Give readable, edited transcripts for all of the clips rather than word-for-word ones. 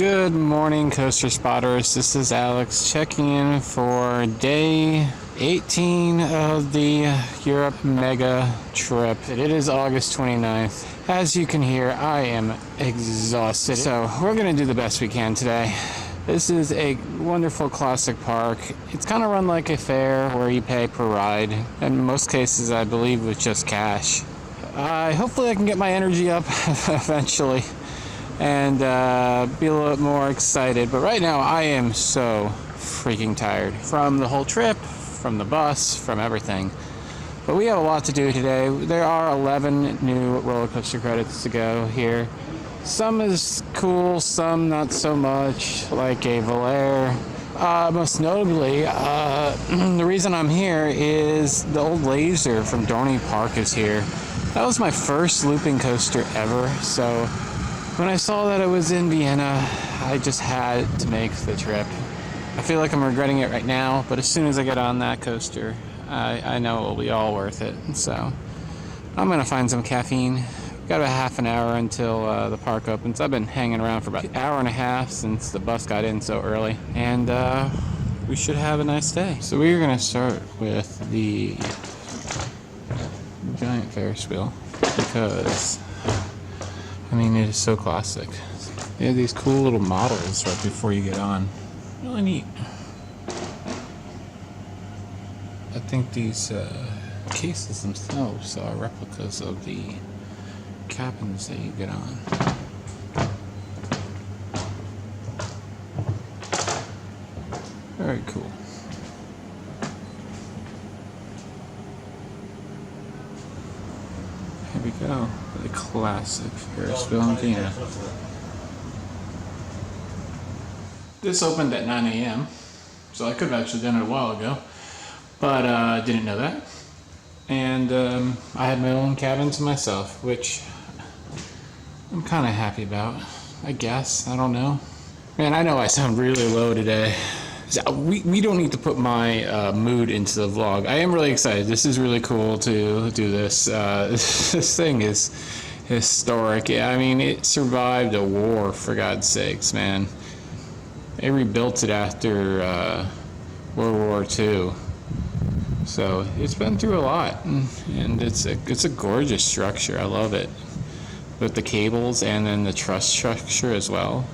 Good morning, coaster spotters. This is Alex checking in for day 18 of the Europe mega trip. It is August 29th. As you can hear, I am exhausted. So we're going to do the best we can today. This is a wonderful classic park. It's kind of run like a fair where you pay per ride. In most cases, I believe, with just cash. Hopefully I can get my energy up eventually and be a little bit more excited. But right now I am so freaking tired from the whole trip, from the bus, from everything. But we have a lot to do today. There are 11 new roller coaster credits to go here. Some is cool, some not so much, like a Valere. Most notably, the reason I'm here is the old Laser from Dorney Park is here. That was my first looping coaster ever, so when I saw that it was in Vienna, I just had to make the trip. I feel like I'm regretting it right now, but as soon as I get on that coaster, I know it will be all worth it. So I'm gonna find some caffeine. Got about half an hour until the park opens. I've been hanging around for about an hour and a half since the bus got in so early, and we should have a nice day. So we're gonna start with the giant Ferris wheel because I mean, it is so classic. They have these cool little models right before you get on. Really neat. I think these cases themselves are replicas of the cabins that you get on. Very cool. Here we go. The classic Ferris wheel in Vienna. This opened at 9 a.m. so I could have actually done it a while ago, but I didn't know that. And I had my own cabin to myself, which I'm kind of happy about, I guess. I don't know. Man, I know I sound really low today. We don't need to put my mood into the vlog. I am really excited. This is really cool to do this. This thing is historic. I mean, it survived a war, for God's sakes, man. They rebuilt it after World War II. So it's been through a lot, and it's a gorgeous structure. I love it, with the cables and then the truss structure as well.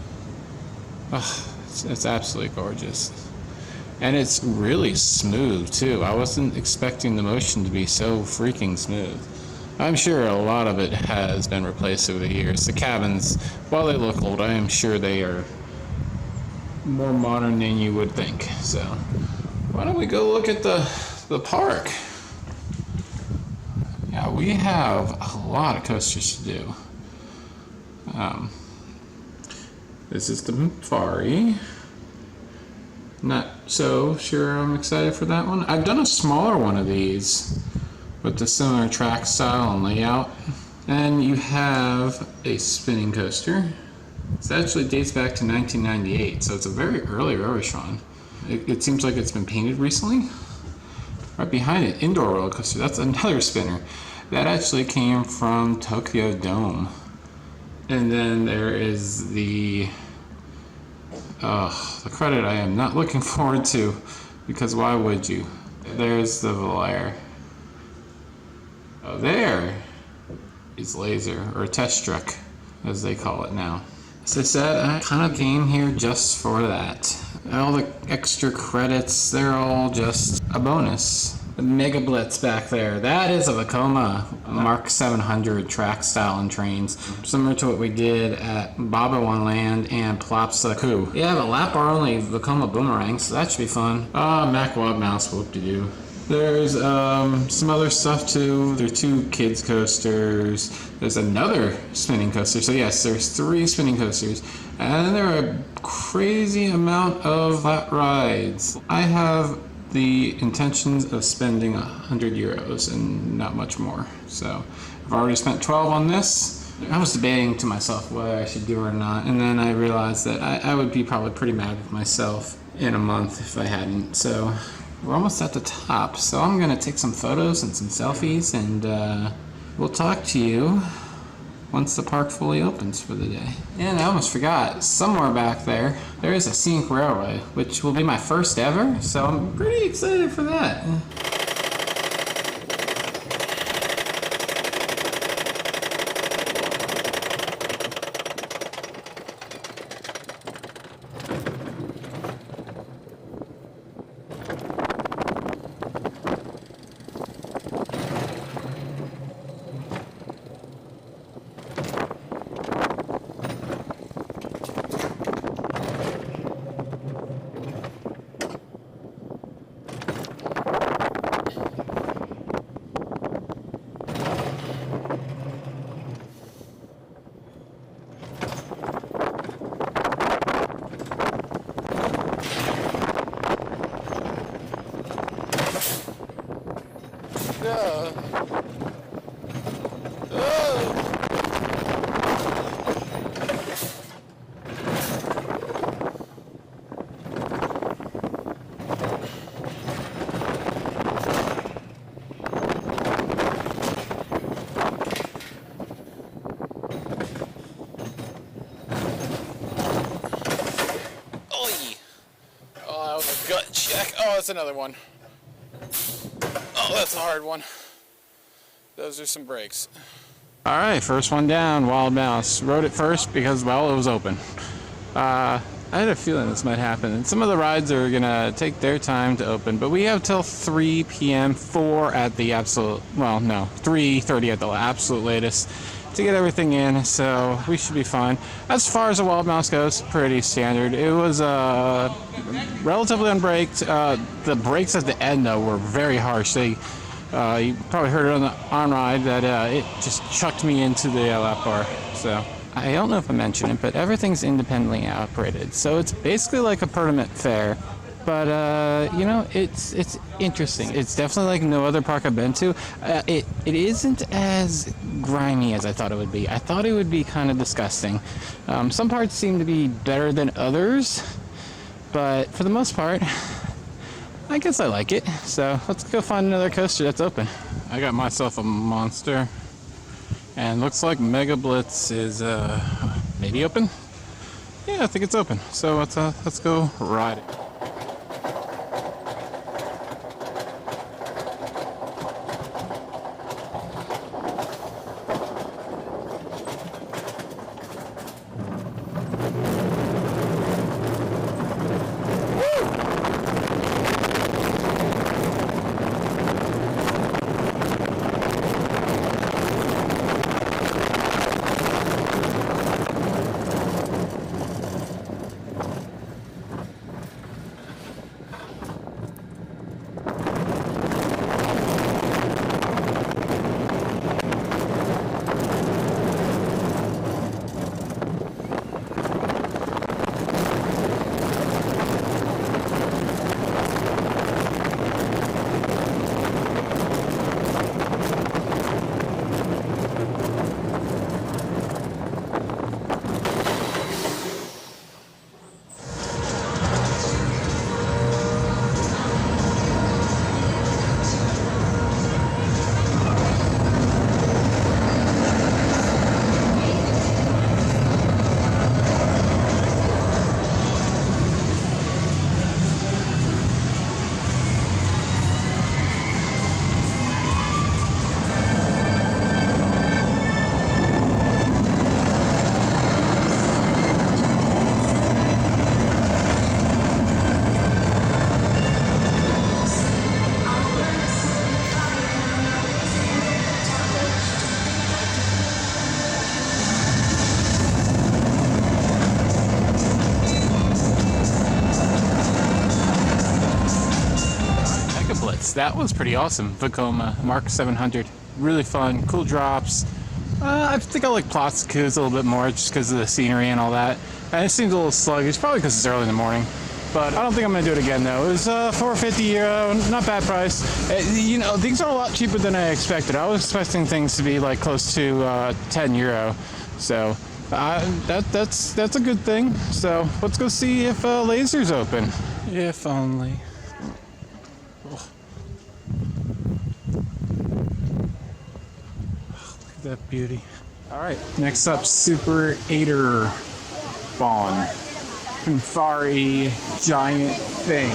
It's absolutely gorgeous, and it's really smooth too. I wasn't expecting the motion to be so freaking smooth. I'm sure a lot of it has been replaced over the years. The cabins, while they look old, I am sure they are more modern than you would think. So why don't we go look at the park? Yeah, we have a lot of coasters to do. This is the Mafari. Not so sure I'm excited for that one. I've done a smaller one of these with the similar track style and layout. And you have a spinning coaster. This actually dates back to 1998, so it's a very early Reverchon. It seems like it's been painted recently. Right behind it, indoor roller coaster. That's another spinner. That actually came from Tokyo Dome. And then there is the credit I am not looking forward to, because why would you? There's the Valere. Oh, there is Laser, or Teststrecke, as they call it now. As I said, I kind of came here just for that. All the extra credits, they're all just a bonus. The Megablitz back there, that is a Vekoma Mark 700 track style and trains, similar to what we did at Baba One Land and Plopsa Coup. Yeah, but lap bar only Vekoma Boomerang, so that should be fun. Mack Mouse, whoop-de-doo. There's some other stuff too. There are 2 kids coasters. There's another spinning coaster. So yes, there's 3 spinning coasters. And there are a crazy amount of flat rides. I have the intentions of spending 100 euros and not much more. So I've already spent 12 on this. I was debating to myself whether I should do it or not. And then I realized that I would be probably pretty mad with myself in a month if I hadn't. So we're almost at the top, so I'm gonna take some photos and some selfies, and we'll talk to you once the park fully opens for the day. And I almost forgot, somewhere back there, there is a scenic railway, which will be my first ever, so I'm pretty excited for that. Gut check. Oh, that's another one. Oh, that's a hard one. Those are some brakes. All right, first one down, Wild Mouse. Rode it first because, well, it was open. I had a feeling this might happen. And some of the rides are going to take their time to open, but we have till 3 p.m., 4 at the absolute, well, no, 3:30 at the absolute latest to get everything in, so we should be fine. As far as the Wild Mouse goes, pretty standard. It was relatively unbraked. The brakes at the end, though, were very harsh. You probably heard it on the on-ride that it just chucked me into the lap bar. So I don't know if I mentioned it, but everything's independently operated. So it's basically like a permit fair. But, you know, it's interesting. It's definitely like no other park I've been to. It isn't as grimy as I thought it would be. I thought it would be kind of disgusting. Some parts seem to be better than others, but for the most part, I guess I like it. So let's go find another coaster that's open. I got myself a monster, and looks like Megablitz is maybe open. Yeah, I think it's open. So let's go ride it. That was pretty awesome. Vekoma, Mark 700. Really fun, cool drops. I think I like Plotski's a little bit more just because of the scenery and all that. And it seems a little sluggish, probably because it's early in the morning. But I don't think I'm going to do it again, though. It was €4.50, not bad price. You know, things are a lot cheaper than I expected. I was expecting things to be like close to €10. So that's a good thing. So let's go see if Laser's open. If only. That beauty. All right, next up, Super 8er Bahn. Confari giant thing.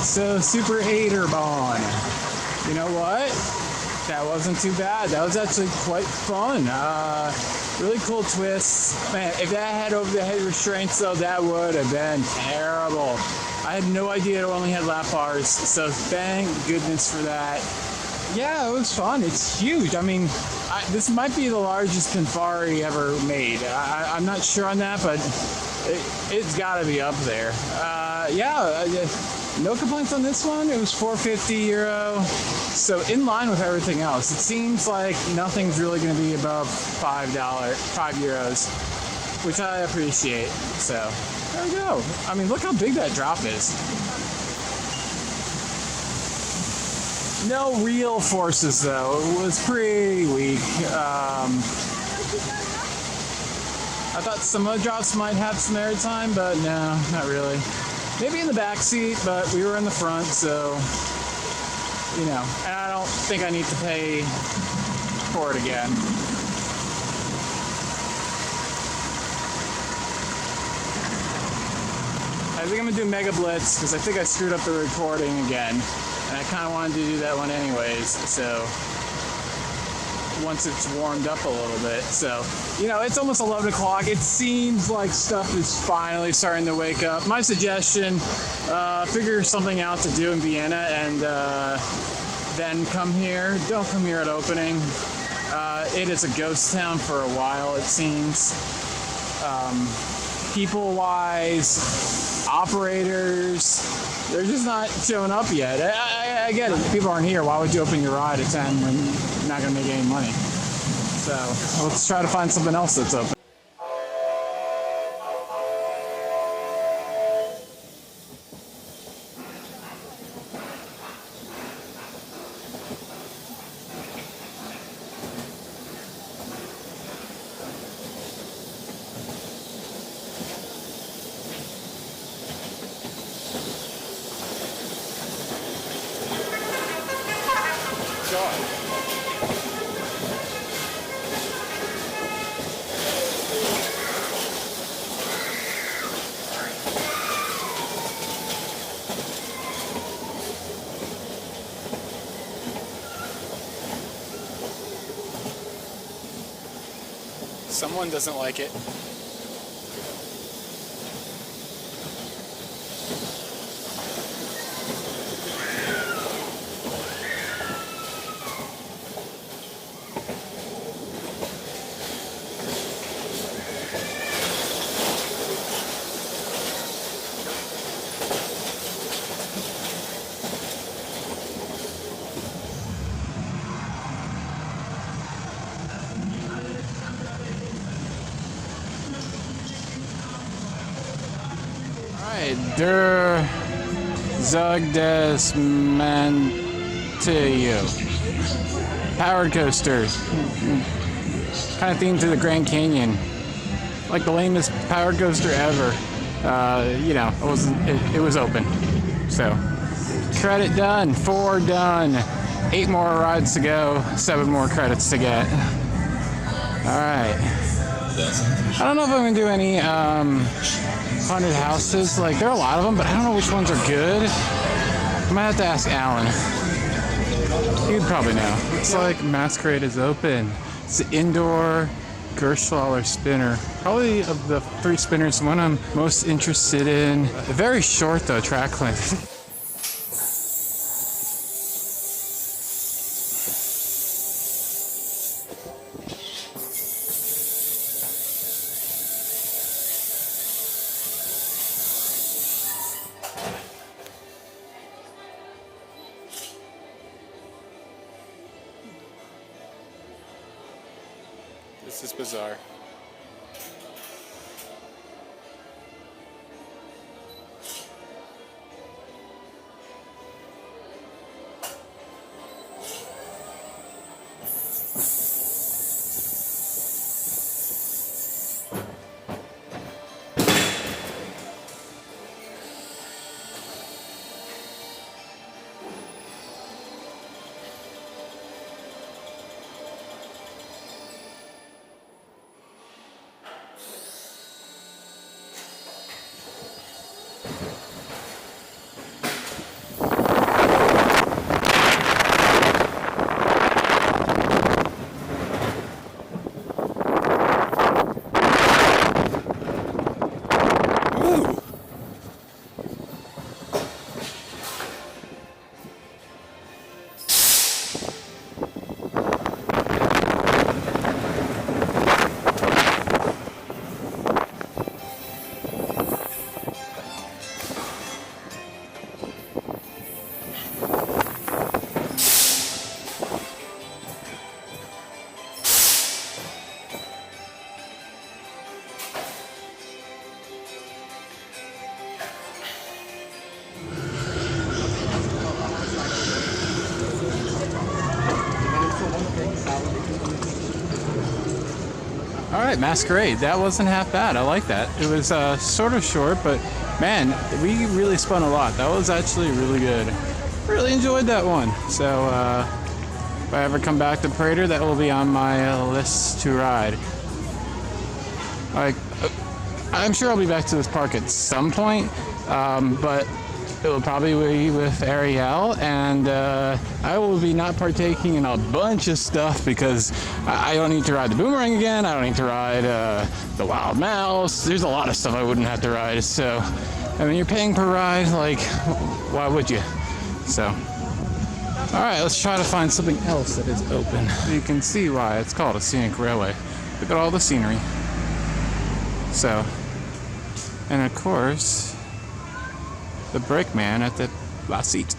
So Super 8er Bahn. You know what? That wasn't too bad. That was actually quite fun. Really cool twists. Man, if that had over the head restraints though, that would have been terrible. I had no idea it only had lap bars, so thank goodness for that. Yeah, it was fun. It's huge. I mean, this might be the largest Confari ever made. I'm not sure on that, but it's got to be up there. No complaints on this one. It was €450, so in line with everything else. It seems like nothing's really going to be above €5, which I appreciate. So there we go. I mean, look how big that drop is. No real forces though. It was pretty weak. I thought some of the drops might have some airtime, but no, not really. Maybe in the back seat, but we were in the front, so, you know, and I don't think I need to pay for it again. I think I'm gonna do Megablitz because I think I screwed up the recording again, and I kind of wanted to do that one anyways, so once it's warmed up a little bit. So, you know, it's almost 11 o'clock. It seems like stuff is finally starting to wake up. My suggestion, figure something out to do in Vienna and then come here. Don't come here at opening. It is a ghost town for a while, it seems. People-wise, operaters, they're just not showing up yet. I get it. If people aren't here, why would you open your ride at 10 when you're not going to make any money? So let's try to find something else that's open. Someone doesn't like it. Der Zug des Manitu. Powered coaster. Kind of themed to the Grand Canyon. Like the lamest powered coaster ever. You know, it was open. So, credit done. 4 done. 8 more rides to go. 7 more credits to get. Alright. I don't know if I'm going to do any haunted houses. Like, there are a lot of them, but I don't know which ones are good. I might have to ask Alan. He'd probably know. It's like Maskerade is open. It's the indoor Gerstlauer spinner. Probably of the 3 spinners, the one I'm most interested in. Very short though, track length. This is bizarre. Alright, Maskerade. That wasn't half bad. I like that. It was sort of short, but man, we really spun a lot. That was actually really good. Really enjoyed that one. So if I ever come back to Prater, that will be on my list to ride. Like, I'm sure I'll be back to this park at some point, but it will probably be with Ariel, and I will be not partaking in a bunch of stuff because I don't need to ride the Boomerang again. I don't need to ride the Wild Mouse. There's a lot of stuff I wouldn't have to ride. So, I mean, you're paying per ride. Like, why would you? So, all right, let's try to find something else that is open. You can see why it's called a scenic railway. Look at all the scenery. So, and of course, the brakeman at the last seat.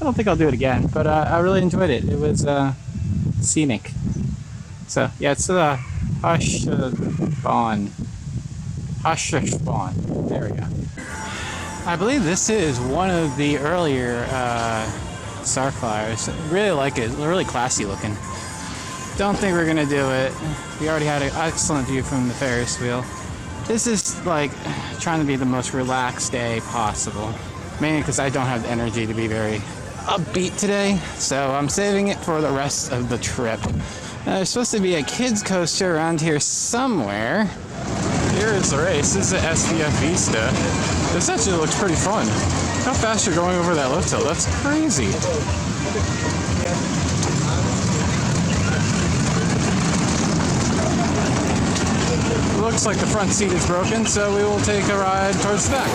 don't think I'll do it again, but I really enjoyed it. It was scenic. So yeah, it's Hochschaubahn. Hochschaubahn. There we go. I believe this is one of the earlier Starflyers. Really like it. Really classy looking. Don't think we're gonna do it. We already had an excellent view from the Ferris wheel. This is like trying to be the most relaxed day possible. Mainly because I don't have the energy to be very upbeat today. So I'm saving it for the rest of the trip. There's supposed to be a kids coaster around here somewhere. Here is the race. This is the SBF Vista. This actually looks pretty fun. How fast you're going over that lift hill. That's crazy. Looks like the front seat is broken, so we will take a ride towards the back.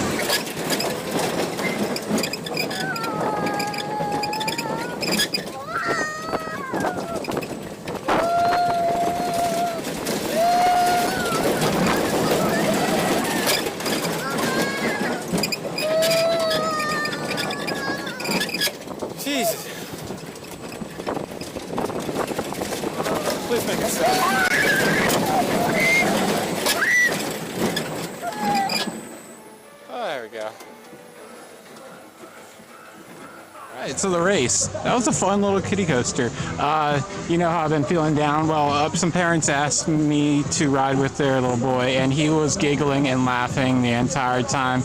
Jesus. Please make it stop. Oh, there we go. Alright, so the race. That was a fun little kiddie coaster. You know how I've been feeling down? Well, some parents asked me to ride with their little boy, and he was giggling and laughing the entire time.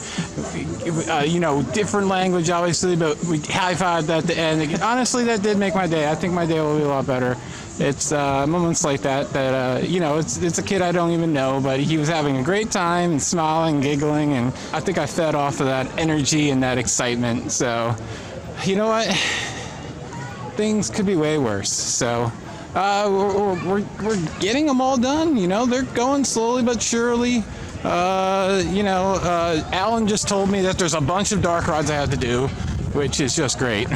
You know, different language, obviously, but we high-fived at the end. Honestly, that did make my day. I think my day will be a lot better. It's moments like that you know, it's a kid I don't even know, but he was having a great time and smiling and giggling, and I think I fed off of that energy and that excitement. So, you know what? Things could be way worse. So, we're getting them all done. You know, they're going slowly but surely. You know, Alan just told me that there's a bunch of dark rides I have to do, which is just great.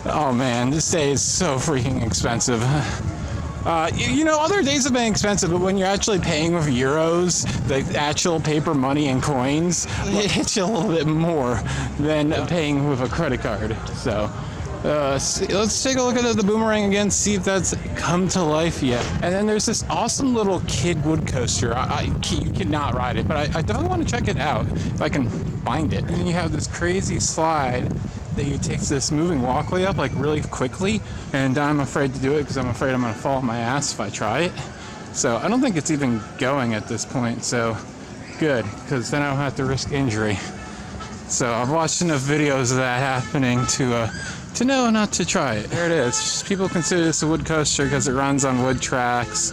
Oh man, this day is so freaking expensive. You know, other days have been expensive, but when you're actually paying with euros, the actual paper money and coins, it hits you a little bit more than paying with a credit card. So, let's take a look at the Boomerang again, see if that's come to life yet. And then there's this awesome little kid wood coaster. You cannot ride it, but I definitely want to check it out if I can find it. And then you have this crazy slide that you take this moving walkway up like really quickly, and I'm afraid to do it because I'm afraid I'm going to fall on my ass if I try it. So I don't think it's even going at this point, so good, because then I don't have to risk injury. So I've watched enough videos of that happening to know not to try it. There it is. People consider this a wood coaster because it runs on wood tracks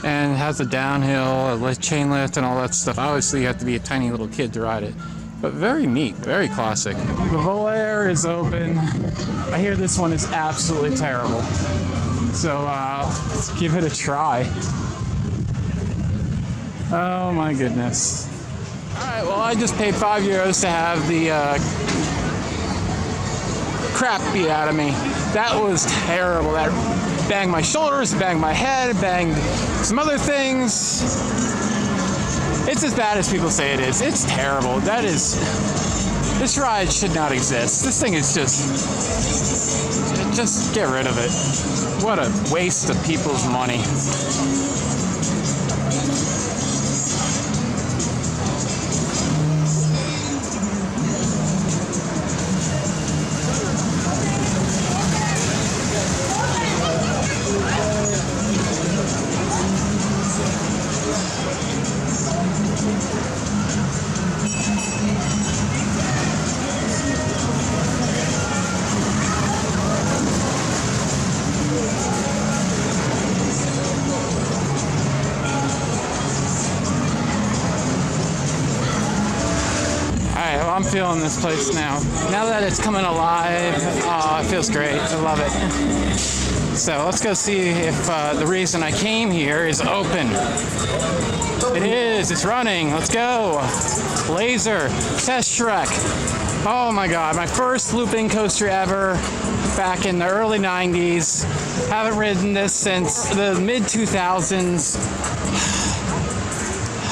and has a downhill, a chain lift, and all that stuff. Obviously you have to be a tiny little kid to ride it. But very neat, very classic. The Volair is open. I hear this one is absolutely terrible. So let's give it a try. Oh my goodness. All right, well I just paid €5 to have the crap beat out of me. That was terrible. That banged my shoulders, banged my head, banged some other things. It's as bad as people say it is. It's terrible. This ride should not exist. This thing is just get rid of it. What a waste of people's money. I'm feeling this place now. Now that it's coming alive, it feels great. I love it. So let's go see if the reason I came here is open. It is. It's running. Let's go. Laser. Teststrecke. Oh my god. My first looping coaster ever back in the early 90s. Haven't ridden this since the mid-2000s.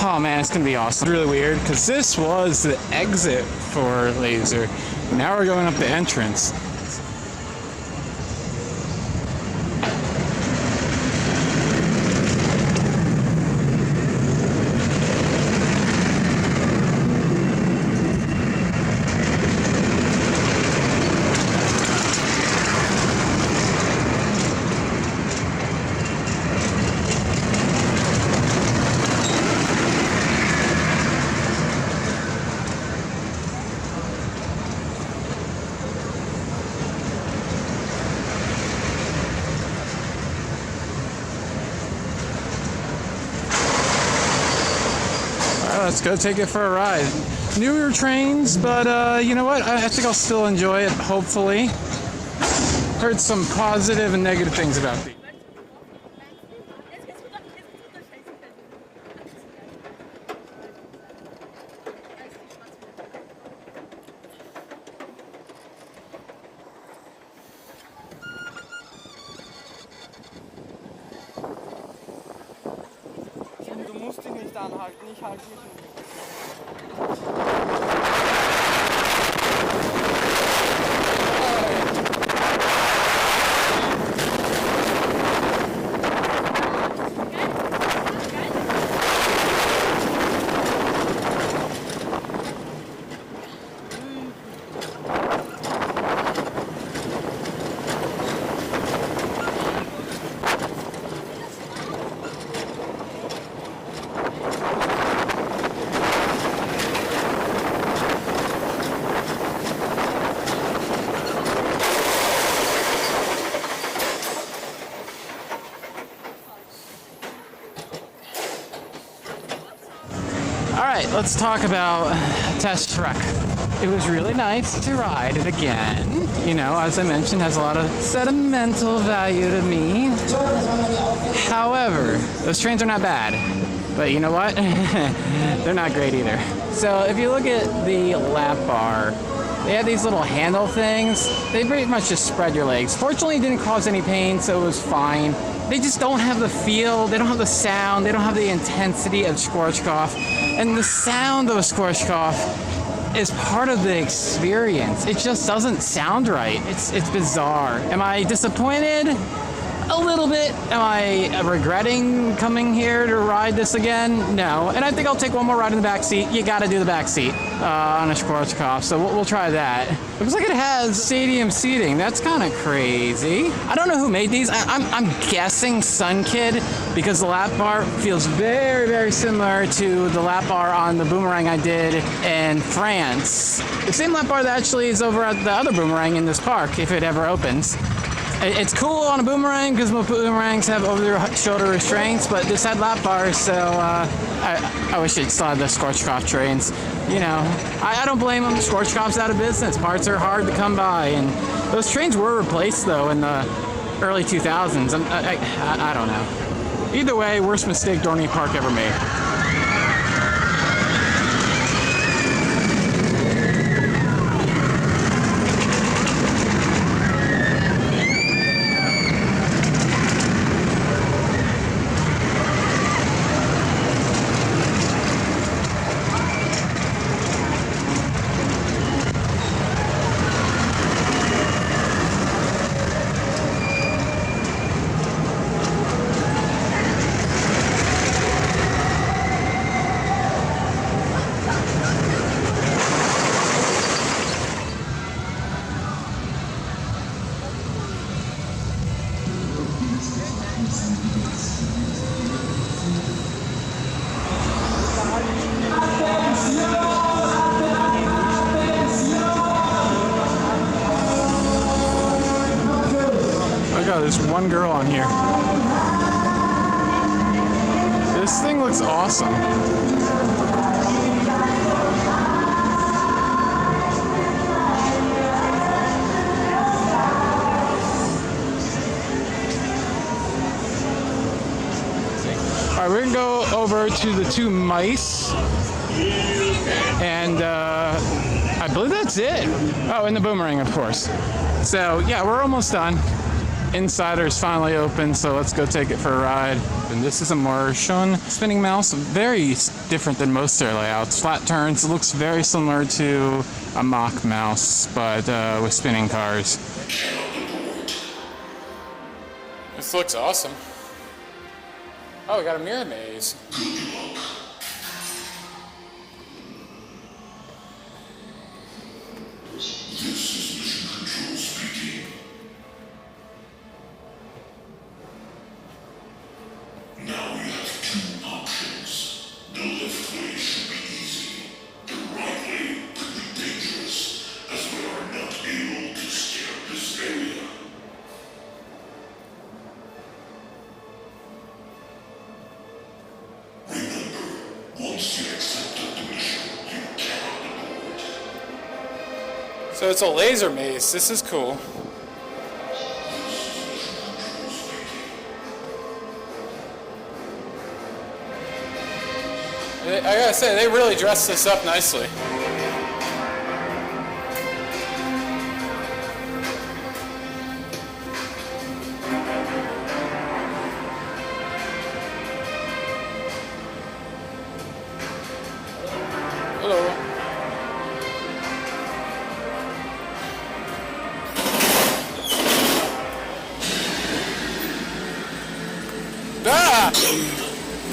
Oh man, it's gonna be awesome. It's really weird because this was the exit for Laser. Now we're going up the entrance. Let's go take it for a ride. Newer trains, but you know what? I think I'll still enjoy it, hopefully. Heard some positive and negative things about these. Du musst dich nicht anhalten, ich halte mich nicht. Alright, let's talk about Teststrecke. It was really nice to ride it again. You know, as I mentioned, has a lot of sentimental value to me. However, those trains are not bad. But you know what? They're not great either. So if you look at the lap bar, they have these little handle things. They pretty much just spread your legs. Fortunately, it didn't cause any pain, so it was fine. They just don't have the feel, they don't have the sound, they don't have the intensity of Schwarzkopf. And the sound of a Schwarzkopf is part of the experience. It just doesn't sound right. It's bizarre. Am I disappointed? A little bit. Am I regretting coming here to ride this again? No. And I think I'll take one more ride in the back seat. You gotta do the back seat on a Schwarzkopf, so we'll try that. Looks like it has stadium seating. That's kind of crazy. I don't know who made these. I'm guessing Sun Kid, because the lap bar feels very, very similar to the lap bar on the Boomerang I did in France. The same lap bar that actually is over at the other Boomerang in this park, if it ever opens. It's cool on a Boomerang because most Boomerangs have over-the-shoulder restraints, but this had lap bars, so I wish it still had the Schwarzkopf trains. You know, I don't blame them. Schwarzkopf's out of business. Parts are hard to come by, and those trains were replaced, though, in the early 2000s. I don't know. Either way, worst mistake Dorney Park ever made. There's one girl on here. This thing looks awesome. Alright, we're gonna go over to the two mice. And I believe that's it. Oh, and the Boomerang, of course. So yeah, we're almost done. Insider is finally open, so let's go take it for a ride. And this is a Reverchon spinning mouse, very different than most of their layouts. Flat turns, it looks very similar to a Mack mouse, but with spinning cars. This looks awesome. Oh, we got a mirror maze. So it's a laser maze. This is cool. I gotta say, they really dressed this up nicely. Hello. Ah!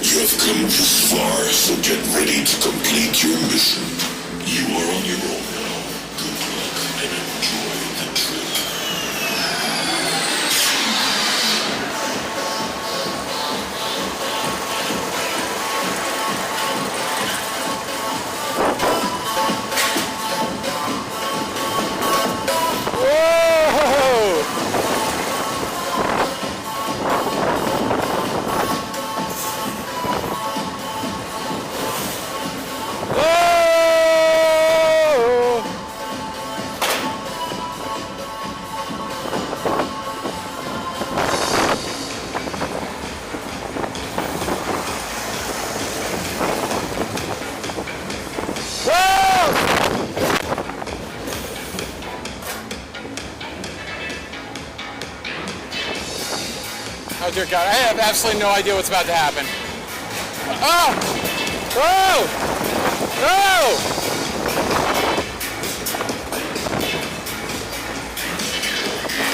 You have come this far, so get ready to complete your mission. You are on your own now. Good luck and enjoy the trip. Oh dear God, I have absolutely no idea what's about to happen. Oh! Oh! Oh!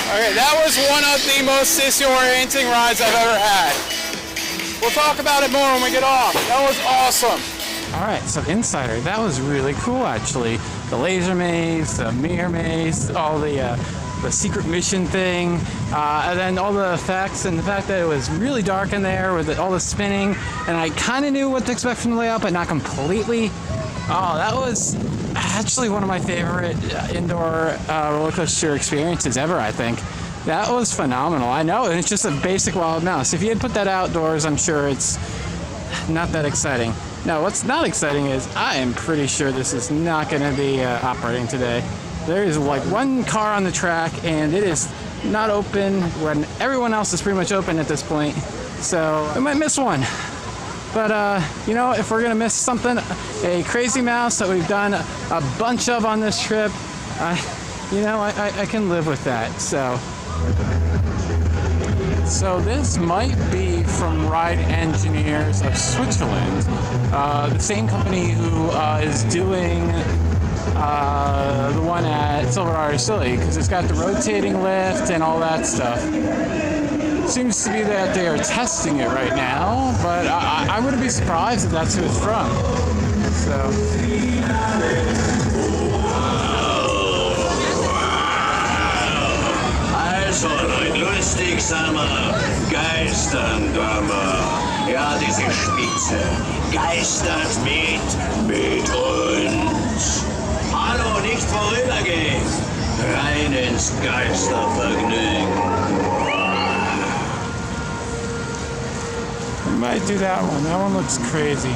Okay, that was one of the most disorienting rides I've ever had. We'll talk about it more when we get off. That was awesome. Alright, so Insider, that was really cool actually. The laser maze, the mirror maze, all the secret mission thing, and then all the effects and the fact that it was really dark in there with all the spinning, and I kind of knew what to expect from the layout, but not completely. Oh, that was actually one of my favorite indoor roller coaster experiences ever, I think. That was phenomenal. I know, and it's just a basic wild mouse. If you had put that outdoors, I'm sure it's not that exciting. Now, what's not exciting is I am pretty sure this is not going to be operating today. There is like one car on the track, and it is not open when everyone else is pretty much open at this point. So I might miss one. But, you know, if we're going to miss something, a crazy mouse that we've done a bunch of on this trip, I can live with that. So this might be from Ride Engineers of Switzerland, the same company who is doing the one at Silver Artillery, because it's got the rotating lift and all that stuff. Seems to be that they are testing it right now, but I wouldn't be surprised if that's who it's from. So. Also, Leute, lustig sind wir, Geistern-Dörmer. Ja, diese Spitze geistert mit uns. Hallo, nicht vorübergehen. Rein ins Geistervergnügen. We might do that one. That one looks crazy.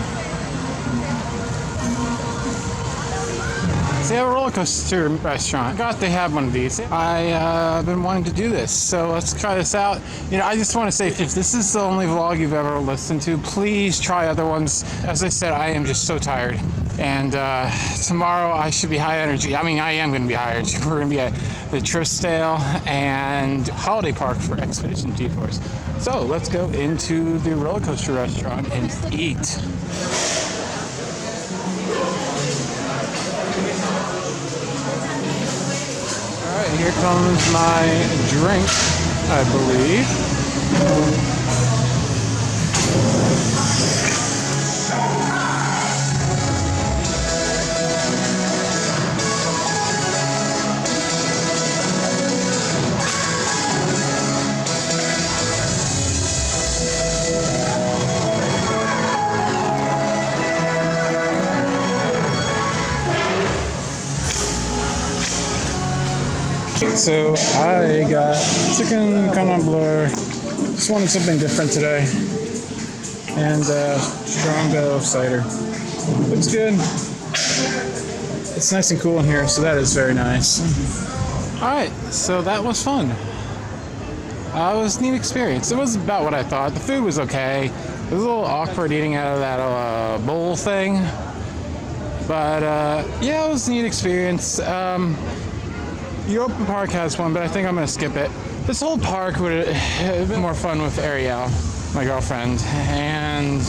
They have a roller coaster restaurant. I forgot they have one of these. I've been wanting to do this, so let's try this out. You know, I just want to say, if this is the only vlog you've ever listened to, please try other ones. As I said, I am just so tired. And tomorrow I should be high energy. I mean, I am going to be high energy. We're going to be at the Trisdale and Holiday Park for Expedition G-Force. So let's go into the roller coaster restaurant and eat. Alright, here comes my drink, I believe. So I got chicken cordon bleu. Just wanted something different today. And Strongo cider. Looks good. It's nice and cool in here, so that is very nice. Alright, so that was fun. It was a neat experience. It was about what I thought. The food was okay. It was a little awkward eating out of that bowl thing. But yeah, it was a neat experience. Europa Park has one, but I think I'm going to skip it. This whole park would have been more fun with Ariel, my girlfriend. And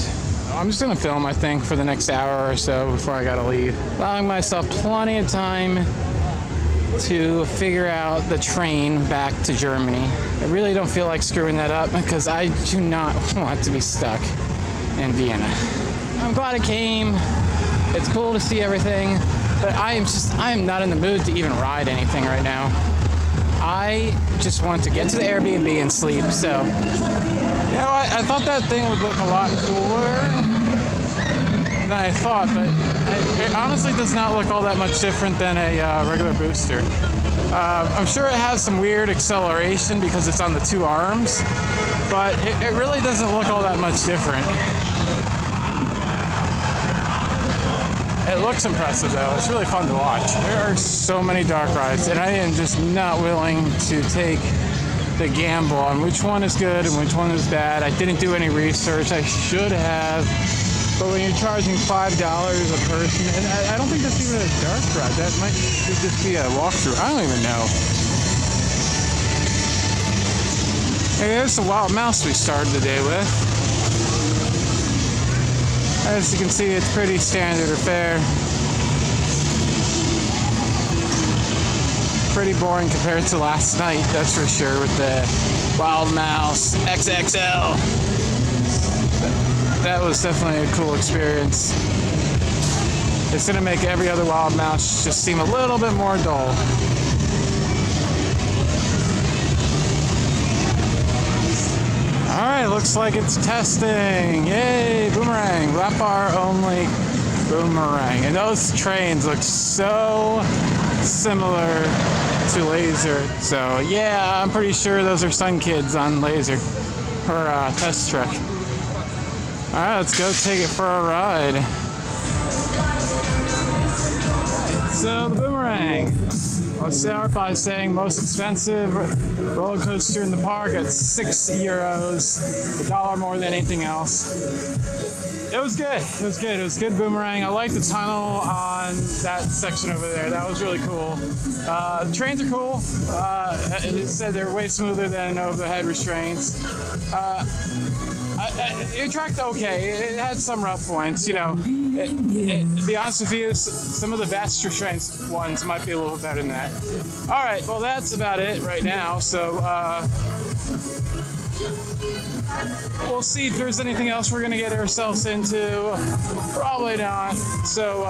I'm just going to film, I think, for the next hour or so before I got to leave. Allowing myself plenty of time to figure out the train back to Germany. I really don't feel like screwing that up because I do not want to be stuck in Vienna. I'm glad I came. It's cool to see everything. But I am not in the mood to even ride anything right now. I just want to get to the Airbnb and sleep, so. You know, I thought that thing would look a lot cooler than I thought, but it honestly does not look all that much different than a regular booster. I'm sure it has some weird acceleration because it's on the two arms, but it really doesn't look all that much different. It looks impressive though. It's really fun to watch. There are so many dark rides, and I am just not willing to take the gamble on which one is good and which one is bad. I didn't do any research. I should have. But when you're charging $5 a person, and I don't think that's even a dark ride. That might just be a walkthrough. I don't even know. Hey, there's the Wild Mouse we started the day with. As you can see, it's pretty standard or fare. Pretty boring compared to last night, that's for sure, with the Wild Mouse XXL. That was definitely a cool experience. It's gonna make every other Wild Mouse just seem a little bit more dull. Alright, looks like it's testing. Yay, Boomerang. Lap bar only Boomerang. And those trains look so similar to Laser. So yeah, I'm pretty sure those are Sun Kids on Laser for Teststrecke. Alright, let's go take it for a ride. So the Boomerang. I'll start by saying most expensive roller coaster in the park at €6, $1 more than anything else. It was good. It was good. It was good Boomerang. I like the tunnel on that section over there. That was really cool. The trains are cool. It said they're way smoother than overhead restraints. It tracked okay. It had some rough points, you know. To be honest with you, some of the vast restraints ones might be a little better than that. All right, well, that's about it right now. So we'll see if there's anything else we're going to get ourselves into. Probably not. So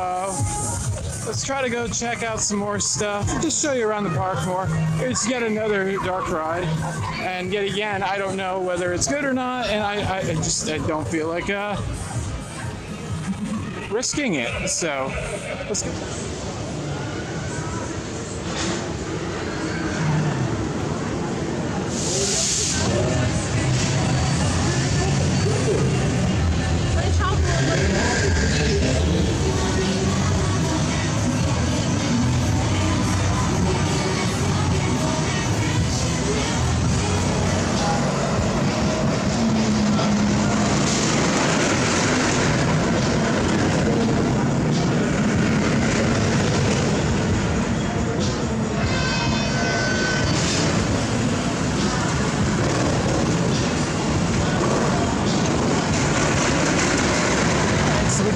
let's try to go check out some more stuff. Just show you around the park more. Here's yet another dark ride. And yet again, I don't know whether it's good or not. And I don't feel like risking it. So let's go.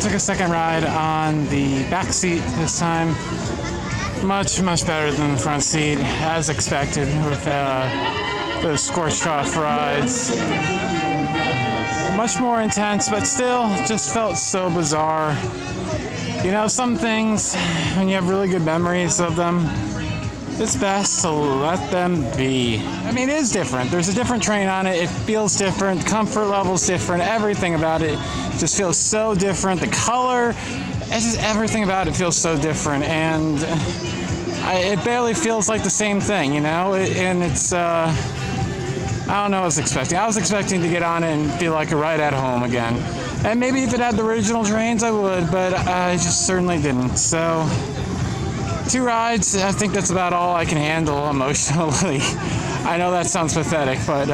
took a second ride on the back seat this time. Much better than the front seat, as expected with those scorched off rides. Much more intense, but still just felt so bizarre. You know, some things, when you have really good memories of them, it's best to let them be. I mean, it is different. There's a different train on it. It feels different. Comfort level's different. Everything about it just feels so different. The color, it's just everything about it feels so different. And it barely feels like the same thing, you know? And it's, I don't know what I was expecting. I was expecting to get on it and feel like a ride at home again. And maybe if it had the original trains, I would, but I just certainly didn't. So, 2 rides, I think that's about all I can handle emotionally. I know that sounds pathetic, but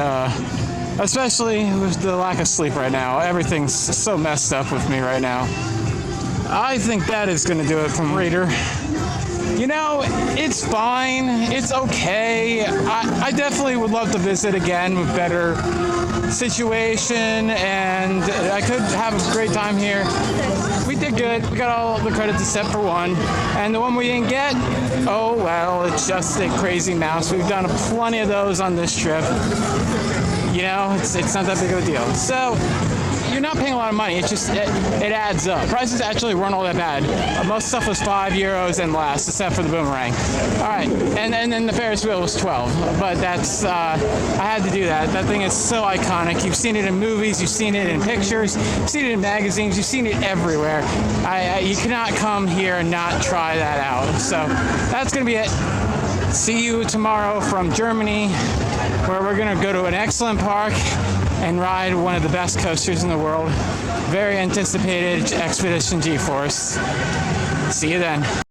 especially with the lack of sleep right now. Everything's so messed up with me right now. I think that is going to do it from Prater. You know, it's fine. It's okay. I definitely would love to visit again with better situation, and I could have a great time here. We did good. We got all the credits except for one. And the one we didn't get, oh well, it's just a crazy mouse. We've done plenty of those on this trip. You know, it's not that big of a deal. So, you're not paying a lot of money. It's just, it adds up. Prices actually weren't all that bad. Most stuff was €5 and less, except for the Boomerang. All right, and then the Ferris wheel was 12. But that's, I had to do that. That thing is so iconic. You've seen it in movies, you've seen it in pictures, you've seen it in magazines, you've seen it everywhere. You cannot come here and not try that out. So that's gonna be it. See you tomorrow from Germany, where we're gonna go to an excellent park and ride one of the best coasters in the world. Very anticipated Expedition G-Force. See you then.